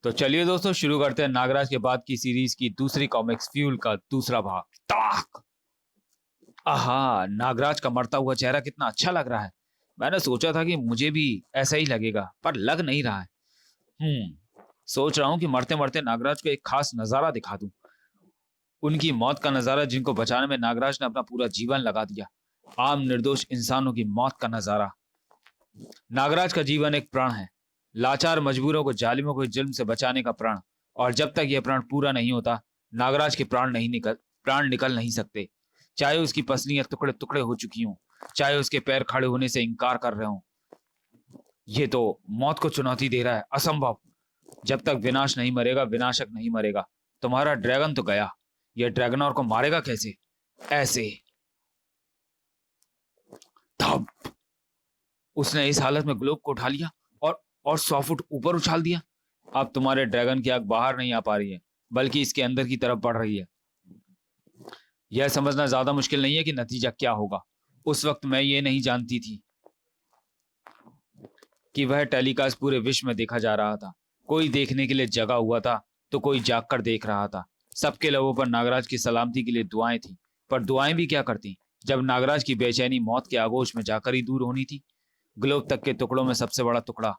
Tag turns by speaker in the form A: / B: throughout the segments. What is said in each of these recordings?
A: तो चलिए दोस्तों शुरू करते हैं नागराज के बाद की सीरीज की दूसरी कॉमिक्स फ्यूल का दूसरा भाग ताक। आहा, नागराज का मरता हुआ चेहरा कितना अच्छा लग रहा है। मैंने सोचा था कि मुझे भी ऐसा ही लगेगा, पर लग नहीं रहा है। सोच रहा हूँ कि मरते मरते नागराज को एक खास नजारा दिखा दूं। उनकी मौत का नजारा जिनको बचाने में नागराज ने अपना पूरा जीवन लगा दिया। आम निर्दोष इंसानों की मौत का नजारा। नागराज का जीवन एक प्रण है। लाचार मजबूरों को, जालिमों को जुल्म से बचाने का प्रण। और जब तक यह प्रण पूरा नहीं होता, नागराज के प्राण निकल नहीं सकते। चाहे उसकी पसलियां टुकड़े टुकड़े हो चुकी हों, चाहे उसके पैर खड़े होने से इनकार कर रहे हों। ये तो मौत को चुनौती दे रहा है। असंभव। जब तक विनाश नहीं मरेगा, विनाशक नहीं मरेगा। तुम्हारा ड्रैगन तो गया, यह ड्रैगनोर को मारेगा कैसे? ऐसे। तब उसने इस हालत में ग्लोब को उठा लिया और 100 फुट ऊपर उछाल दिया। अब तुम्हारे ड्रैगन की आग बाहर नहीं आ पा रही है, बल्कि इसके अंदर की तरफ बढ़ रही है। यह समझना ज्यादा मुश्किल नहीं है कि नतीजा क्या होगा। उस वक्त मैं ये नहीं जानती थी कि वह टेलीकास्ट पूरे विश्व में देखा जा रहा था। कोई देखने के लिए जगा हुआ था, तो कोई जागकर देख रहा था। सबके लबों पर नागराज की सलामती के लिए दुआएं थी। पर दुआएं भी क्या करती, जब नागराज की बेचैनी मौत के आगोश में जाकर ही दूर होनी थी। ग्लोब तक के टुकड़ों में सबसे बड़ा टुकड़ा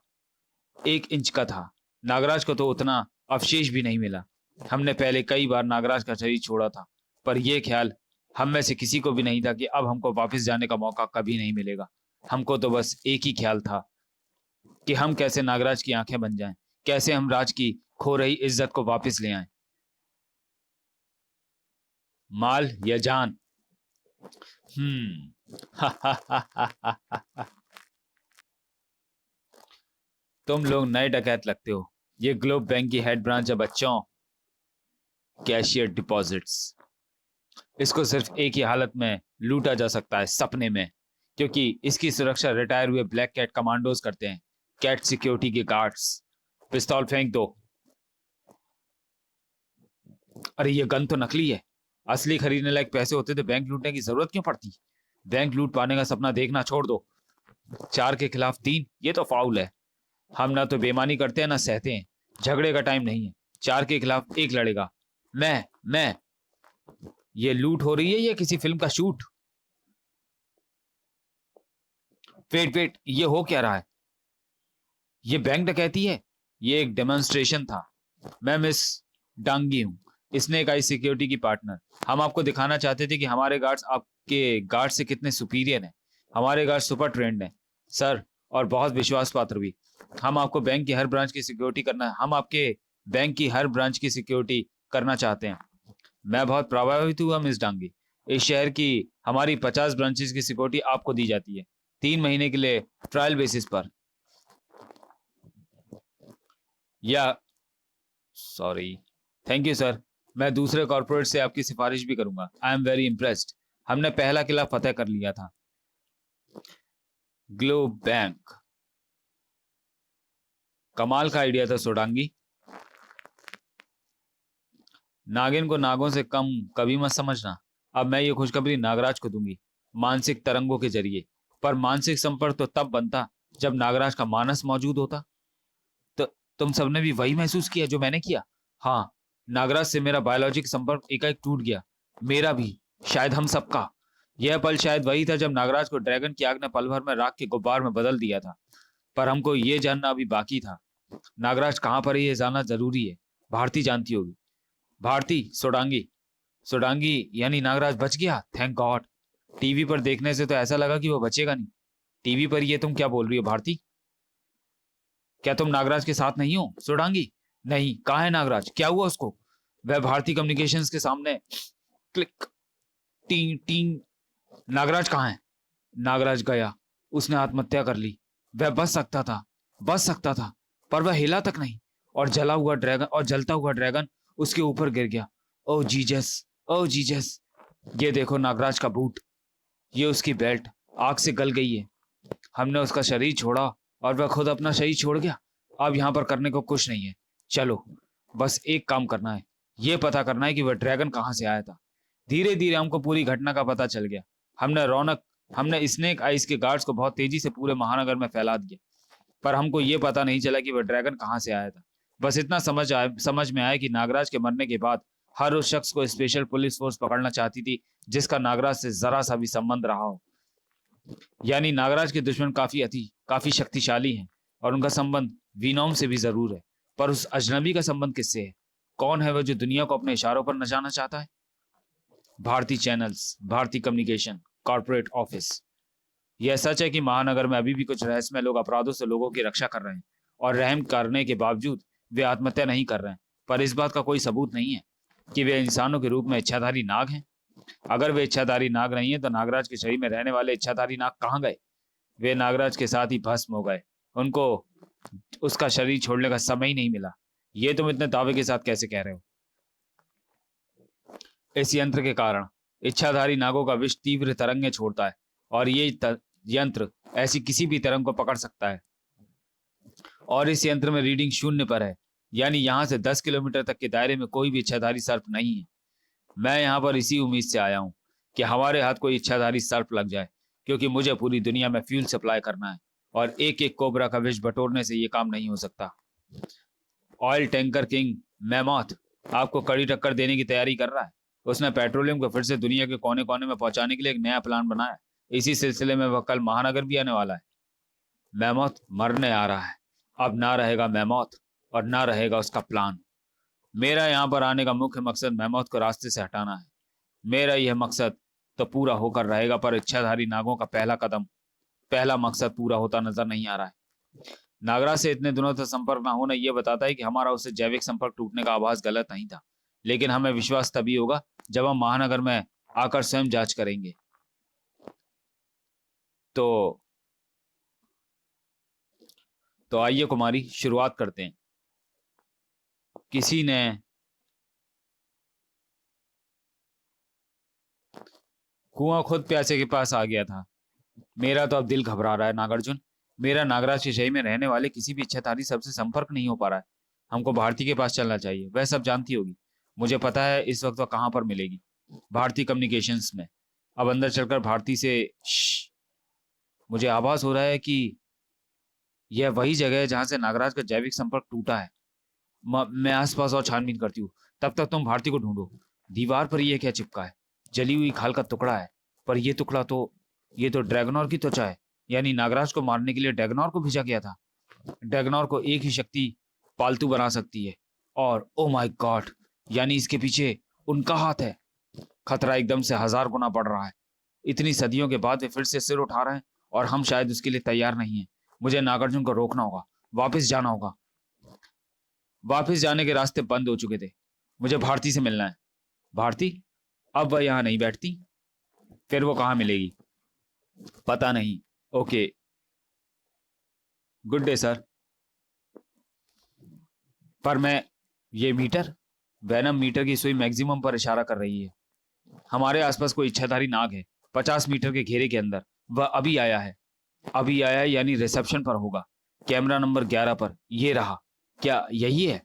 A: 1 इंच का था। नागराज को तो उतना अवशेष भी नहीं मिला। हमने पहले कई बार नागराज का शरीर छोड़ा था, पर यह ख्याल हम में से किसी को भी नहीं था कि अब हमको वापस जाने का मौका कभी नहीं मिलेगा। हमको तो बस एक ही ख्याल था कि हम कैसे नागराज की आंखें बन जाएं, कैसे हम राज की खो रही इज्जत को वापस ले आएं। माल या जान? तुम लोग नए डकैत लगते हो। ये ग्लोब बैंक की हेड ब्रांच है बच्चों। Cashier deposits. इसको सिर्फ एक ही हालत में लूटा जा सकता है, सपने में। क्योंकि इसकी सुरक्षा रिटायर हुए ब्लैक कैट कमांडोज करते हैं, कैट सिक्योरिटी के गार्ड्स। पिस्तौल फेंक दो। अरे ये गन तो नकली है। असली खरीदने लायक पैसे होते तो बैंक लूटने की जरूरत क्यों पड़ती? बैंक लूट पाने का सपना देखना छोड़ दो। 4 के खिलाफ 3, ये तो फाउल है। हम ना तो बेईमानी करते हैं ना सहते हैं। झगड़े का टाइम नहीं है। 4 के खिलाफ 1 लड़ेगा। मैं। ये लूट हो रही है या किसी फिल्म का शूट? वेट वेट, ये हो क्या रहा है? ये बैंक डकैती है? ये एक डेमोन्स्ट्रेशन था। मैं मिस डांगी हूं, स्नेक आई सिक्योरिटी की पार्टनर। हम आपको दिखाना चाहते थे कि हमारे गार्ड्स आपके गार्ड से कितने सुपीरियर हैं। हमारे गार्ड सुपर ट्रेंड हैं सर, और बहुत विश्वास पात्र भी। हम आपको बैंक की हर ब्रांच की सिक्योरिटी करना हम आपके बैंक की हर ब्रांच की सिक्योरिटी करना चाहते हैं। मैं बहुत प्रभावित हुआ मिस डांगी। इस शहर की हमारी 50 ब्रांचेस की सिक्योरिटी आपको दी जाती है, 3 महीने के लिए ट्रायल बेसिस पर। या सॉरी, थैंक यू सर। मैं दूसरे कॉर्पोरेट से आपकी सिफारिश भी करूंगा। I am very impressed. हमने पहला किला फतेह कर लिया था। ग्लोब बैंक, कमाल का आइडिया था सोडांगी। नागिन को नागों से कम कभी मत समझना। अब मैं ये खुशखबरी नागराज को दूंगी, मानसिक तरंगों के जरिए। पर मानसिक संपर्क तो तब बनता जब नागराज का मानस मौजूद होता। तो तुम सबने भी वही महसूस किया जो मैंने किया? हाँ, नागराज से मेरा बायोलॉजिक संपर्क एकाएक टूट गया। मेरा भी, शायद हम सबका। यह पल शायद वही था जब नागराज को ड्रैगन की आग ने पल भर में राख के गुब्बार में बदल दिया था। पर हमको यह जानना अभी बाकी था, नागराज कहां पर है, यह जानना जरूरी है। भारती जानती होगी। भारती, सोडांगी। सोडांगी यानी नागराज बच गया, थैंक गॉड। टीवी पर देखने से तो ऐसा लगा कि वो बचेगा नहीं। टीवी पर ये तुम क्या बोल रही हो भारती? क्या तुम नागराज के साथ नहीं हो सोडांगी? नहीं, कहाँ है नागराज? क्या हुआ उसको? वह भारती कम्युनिकेशंस के सामने। क्लिक। T T. नागराज कहाँ है? नागराज गया। उसने आत्महत्या कर ली। वह बच सकता था, बच सकता था, पर वह हिला तक नहीं। और जलता हुआ ड्रैगन उसके ऊपर गिर गया। ओ जीजस, ओ जीजस। ये देखो नागराज का बूट, ये उसकी बेल्ट आग से गल गई है। हमने उसका शरीर छोड़ा और वह खुद अपना शरीर छोड़ गया। अब यहां पर करने को कुछ नहीं है। चलो, बस एक काम करना है। यह पता करना है कि वह ड्रैगन कहां से आया था। धीरे धीरे हमको पूरी घटना का पता चल गया। हमने स्नेक आइस के गार्ड्स को बहुत तेजी से पूरे महानगर में फैला दिया। पर हमको यह पता नहीं चला कि वह ड्रैगन कहां से आया था। बस इतना समझ में आया कि नागराज के मरने के बाद हर उस शख्स को स्पेशल पुलिस फोर्स पकड़ना चाहती थी जिसका नागराज से जरा सा भी संबंध रहा हो। यानी नागराज के दुश्मन काफी शक्तिशाली हैं और उनका संबंध वीनोम से भी जरूर है, पर उस अजनबी का संबंध किससे है? कौन है वह जो दुनिया को अपने इशारों पर नचाना चाहता है? भारतीय चैनल्स, भारतीय कम्युनिकेशन, कॉर्पोरेट ऑफिस। यह सच है कि महानगर में अभी भी कुछ रहस्यमय लोग अपराधों से लोगों की रक्षा कर रहे हैं और रहम करने के बावजूद वे आत्महत्या नहीं कर रहे हैं, पर इस बात का कोई सबूत नहीं है कि वे इंसानों के रूप में इच्छाधारी नाग हैं। अगर वे इच्छाधारी नाग नहीं है तो नागराज के शरीर में रहने वाले इच्छाधारी नाग कहाँ गए? वे नागराज के साथ ही भस्म हो गए। उनको उसका शरीर छोड़ने का समय ही नहीं मिला। ये तुम इतने दावे के साथ कैसे कह रहे हो? इस यंत्र के कारण इच्छाधारी नागों का विष तीव्र तरंगें छोड़ता है और ये यंत्र ऐसी किसी भी तरंग को पकड़ सकता है। और इस यंत्र में रीडिंग 0 पर है, यानी यहां से 10 किलोमीटर तक के दायरे में कोई भी इच्छाधारी सर्प नहीं है। मैं यहाँ पर इसी उम्मीद से आया हूँ कि हमारे हाथ कोई इच्छाधारी सर्प लग जाए, क्योंकि मुझे पूरी दुनिया में फ्यूल सप्लाई करना है और एक एक कोबरा का विष बटोरने से ये काम नहीं हो सकता। ऑयल टैंकर किंग मैमोथ आपको कड़ी टक्कर देने की तैयारी कर रहा है। उसने पेट्रोलियम को फिर से दुनिया के कोने कोने में पहुंचाने के लिए एक नया प्लान बनाया। इसी सिलसिले में वह कल महानगर भी आने वाला है। मैमोथ मरने आ रहा है। अब ना रहेगा मैमोथ और ना रहेगा उसका प्लान। मेरा यहाँ पर आने का मुख्य मकसद मैमोथ को रास्ते से हटाना है। मेरा यह मकसद तो पूरा होकर रहेगा, पर इच्छाधारी नागों का पहला मकसद पूरा होता नजर नहीं आ रहा है। नागराज से इतने दिनों तक संपर्क ना होना यह बताता है कि हमारा उससे जैविक संपर्क टूटने का आभास गलत नहीं था, लेकिन हमें विश्वास तभी होगा जब हम महानगर में आकर स्वयं जांच करेंगे। तो आइए कुमारी, शुरुआत करते हैं। किसी ने कुआं खुद प्यासे के पास आ गया था। मेरा तो अब दिल घबरा रहा है नागार्जुन। मेरा नागराज के शहर में रहने वाले किसी भी इच्छाधारी सबसे संपर्क नहीं हो पा रहा है। हमको भारती के पास चलना चाहिए, वह सब जानती होगी। मुझे पता है इस वक्त वह कहाँ पर मिलेगी। भारतीय कम्युनिकेशंस में। अब अंदर चलकर भारती से मुझे आभास हो रहा है कि यह वही जगह है जहां से नागराज का जैविक संपर्क टूटा है। मैं आसपास और छानबीन करती हूँ, तब तक तुम भारती को ढूंढो। दीवार पर यह क्या चिपका है? जली हुई खाल का टुकड़ा है, पर यह टुकड़ा तो ये तो ड्रैगनोर की त्वचा है। यानी नागराज को मारने के लिए ड्रैगनोर को भेजा गया था। ड्रैगनोर को एक ही शक्ति पालतू बना सकती है, और ओ माय गॉड, यानी इसके पीछे उनका हाथ है। खतरा एकदम से 1000 गुना बढ़ रहा है। इतनी सदियों के बाद वे फिर से सिर उठा रहे हैं और हम शायद उसके लिए तैयार नहीं हैं। मुझे नागार्जुन को रोकना होगा, वापस जाना होगा। वापस जाने के रास्ते बंद हो चुके थे। मुझे भारती से मिलना है। भारती? अब वह यहाँ नहीं बैठती। फिर वो कहाँ मिलेगी? पता नहीं। Okay, good day sir. पर मैं ये मीटर, वैनम मीटर की सुई मैक्सिमम पर इशारा कर रही है। हमारे आसपास कोई इच्छाधारी नाग है 50 मीटर के घेरे के अंदर। वह अभी आया है, यानी रिसेप्शन पर होगा, कैमरा नंबर 11 पर। ये रहा। क्या यही है?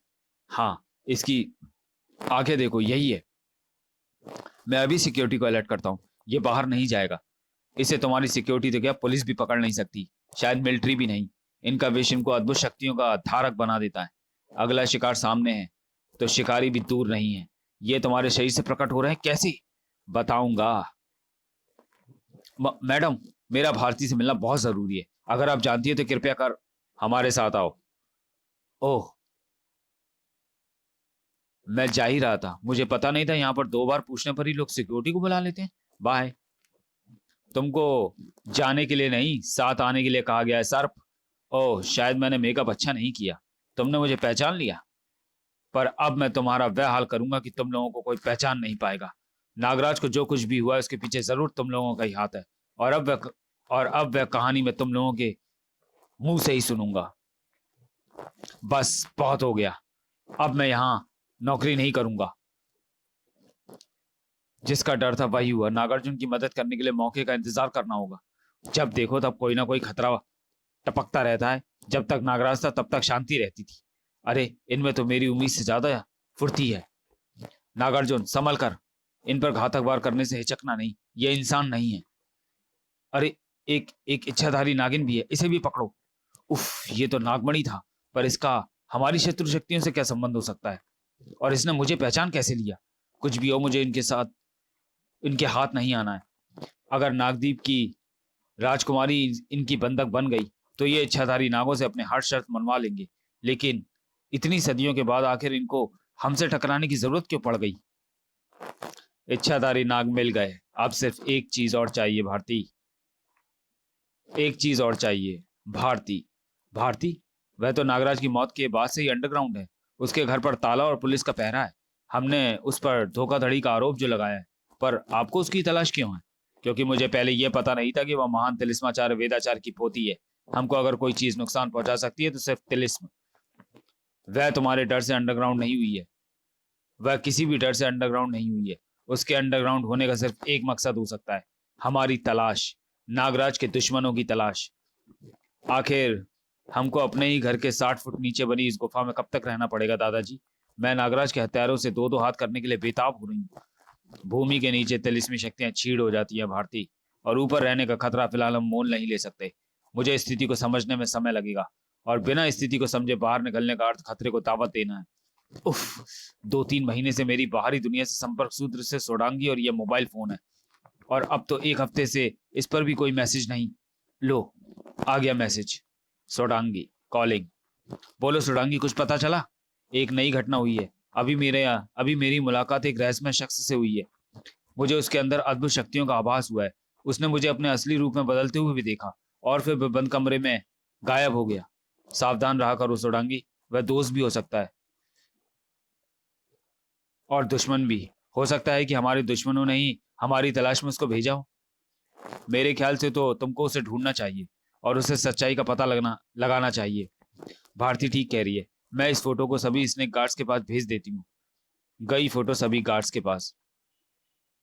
A: हाँ, इसकी आंखें देखो, यही है। मैं अभी सिक्योरिटी को अलर्ट करता हूँ। ये बाहर नहीं जाएगा। इसे तुम्हारी सिक्योरिटी तो क्या, पुलिस भी पकड़ नहीं सकती, शायद मिलिट्री भी नहीं। इनका विष इनको अद्भुत शक्तियों का धारक बना देता है। अगला शिकार सामने है तो शिकारी भी दूर नहीं है। ये तुम्हारे शरीर से प्रकट हो रहे हैं। कैसे? बताऊंगा। मैडम, मेरा भारती से मिलना बहुत जरूरी है। अगर आप जानती है तो कृपया कर हमारे साथ आओ। ओह, मैं जा ही रहा था। मुझे पता नहीं था यहाँ पर 2 बार पूछने पर ही लोग सिक्योरिटी को बुला लेते हैं। बाय। तुमको जाने के लिए नहीं, साथ आने के लिए कहा गया है सर्प। ओह, शायद मैंने मेकअप अच्छा नहीं किया। तुमने मुझे पहचान लिया, पर अब मैं तुम्हारा वह हाल करूंगा कि तुम लोगों को कोई पहचान नहीं पाएगा। नागराज को जो कुछ भी हुआ है उसके पीछे जरूर तुम लोगों का ही हाथ है, और अब वह कहानी मैं तुम लोगों के मुंह से ही सुनूंगा। बस बहुत हो गया। अब मैं यहाँ नौकरी नहीं करूंगा। जिसका डर था वही हुआ। नागार्जुन की मदद करने के लिए मौके का इंतजार करना होगा। जब देखो तब कोई ना कोई खतरा टपकता रहता है। जब तक नागराज था तब तक शांति रहती थी। अरे, इनमें तो मेरी उम्मीद से ज्यादा फुर्ती है। नागार्जुन, संभल कर। इन पर घातक वार करने से हिचकना नहीं। ये इंसान नहीं है। अरे, एक एक इच्छाधारी नागिन भी है, इसे भी पकड़ो। उफ, ये तो नागमणि था, पर इसका हमारी शत्रु शक्तियों से क्या संबंध हो सकता है? और इसने मुझे पहचान कैसे लिया? कुछ भी हो, मुझे इनके हाथ नहीं आना है। अगर नागदीप की राजकुमारी इनकी बंधक बन गई तो ये इच्छाधारी नागों से अपने हर शर्त मनवा लेंगे। लेकिन इतनी सदियों के बाद आखिर इनको हमसे टकराने की जरूरत क्यों पड़ गई? इच्छाधारी नाग मिल गए। अब सिर्फ एक चीज और चाहिए भारती, एक चीज और चाहिए। भारती? भारती? वह तो नागराज की मौत के बाद से ही अंडरग्राउंड है। उसके घर पर ताला और पुलिस का पहरा है। हमने उस पर धोखाधड़ी का आरोप जो लगाया है, पर आपको उसकी तलाश क्यों है? क्योंकि मुझे पहले यह पता नहीं था कि वह महान तिलिस्माचार्य वेदाचार की पोती है। हमको अगर कोई चीज नुकसान पहुंचा सकती है तो सिर्फ तिलिस्म। वह तुम्हारे डर से अंडरग्राउंड नहीं हुई है। वह किसी भी डर से अंडरग्राउंड नहीं हुई है। उसके अंडरग्राउंड होने का सिर्फ एक मकसद हो सकता है, हमारी तलाश, नागराज के दुश्मनों की तलाश। आखिर हमको अपने ही घर के 60 फुट नीचे बनी इस गुफा में कब तक रहना पड़ेगा दादाजी? मैं नागराज के हत्यारों से दो दो हाथ करने के लिए बेताब हो रही हूँ। भूमि के नीचे तिलिस्मी शक्तियां छीड़ हो जाती हैं भारती, और ऊपर रहने का खतरा फिलहाल हम मोल नहीं ले सकते। मुझे स्थिति को समझने में समय लगेगा, और बिना स्थिति को समझे बाहर निकलने का अर्थ खतरे को दावत देना है। उफ, 2-3 महीने से मेरी बाहरी दुनिया से संपर्क सूत्र से सोडांगी और यह मोबाइल फोन है, और अब तो एक हफ्ते से इस पर भी कोई मैसेज नहीं। लो, आ गया मैसेज। सोडांगी कॉलिंग। बोलो सोडांगी, कुछ पता चला? एक नई घटना हुई है। अभी मेरी मुलाकात एक रहस्यमय शख्स से हुई है। मुझे उसके अंदर अद्भुत शक्तियों का आभास हुआ है। उसने मुझे अपने असली रूप में बदलते हुए भी देखा, और फिर वह बंद कमरे में गायब हो गया। सावधान रहा करो सोडांगी, वह दोस्त भी हो सकता है और दुश्मन भी। हो सकता है कि हमारे दुश्मनों ने ही हमारी तलाश में उसको भेजा हो। मेरे ख्याल से तो तुमको उसे ढूंढना चाहिए और उसे सच्चाई का पता लगाना चाहिए। भारती ठीक कह रही है। मैं इस फोटो को सभी स्नेक गार्ड्स के पास भेज देती हूँ। गई फोटो सभी गार्ड्स के पास।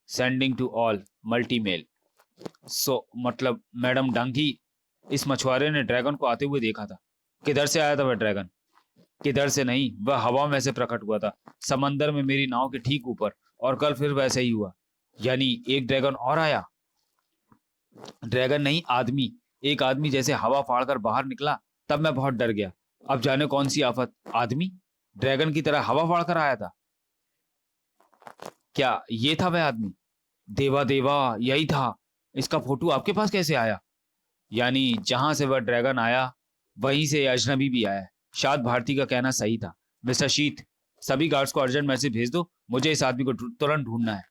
A: Sending to all multi mail. मतलब मैडम डांगी, इस मछुआरे ने ड्रैगन को आते हुए देखा था। किधर से आया था वह ड्रैगन? किधर से नहीं, वह हवा में से प्रकट हुआ था, समंदर में मेरी नाव के ठीक ऊपर। और कल फिर वैसे ही हुआ। यानी एक ड्रैगन और आया। ड्रैगन नहीं, आदमी। एक आदमी जैसे हवा फाड़कर बाहर निकला, तब मैं बहुत डर गया। अब जाने कौन सी आफत। आदमी ड्रैगन की तरह हवा फाड़कर आया था। क्या ये था वह आदमी? देवा देवा, यही था। इसका फोटो आपके पास कैसे आया? यानी जहां से वह ड्रैगन आया वहीं से अजनबी भी आया है। शायद भारती का कहना सही था। मिस्टर शीत, सभी गार्ड्स को अर्जेंट मैसेज भेज दो। मुझे इस आदमी को तुरंत ढूंढना है।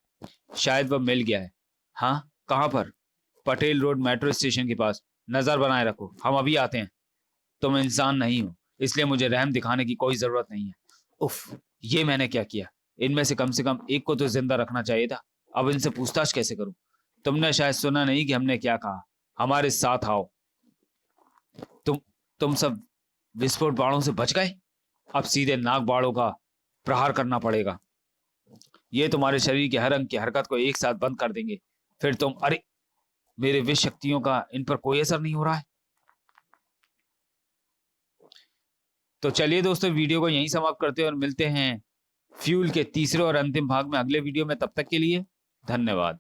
A: शायद वह मिल गया है। हाँ, कहाँ पर? पटेल रोड मेट्रो स्टेशन के पास। नजर बनाए रखो, हम अभी आते हैं। तुम इंसान नहीं हो, इसलिए मुझे रहम दिखाने की कोई जरूरत नहीं है। उफ, ये मैंने क्या किया? इनमें से कम एक को तो जिंदा रखना चाहिए था। अब इनसे पूछताछ कैसे करूं? तुमने शायद सुना नहीं कि हमने क्या कहा। हमारे साथ आओ। तुम तुम सब विस्फोट बाणों से बच गए। अब सीधे नाग बाणों का प्रहार करना पड़ेगा। ये तुम्हारे शरीर के हर अंग की हरकत को एक साथ बंद कर देंगे। फिर तुम, अरे, मेरे विष शक्तियों का इन पर कोई असर नहीं हो रहा है। तो चलिए दोस्तों, वीडियो को यहीं समाप्त करते हैं और मिलते हैं फ्यूल के तीसरे और अंतिम भाग में अगले वीडियो में। तब तक के लिए धन्यवाद।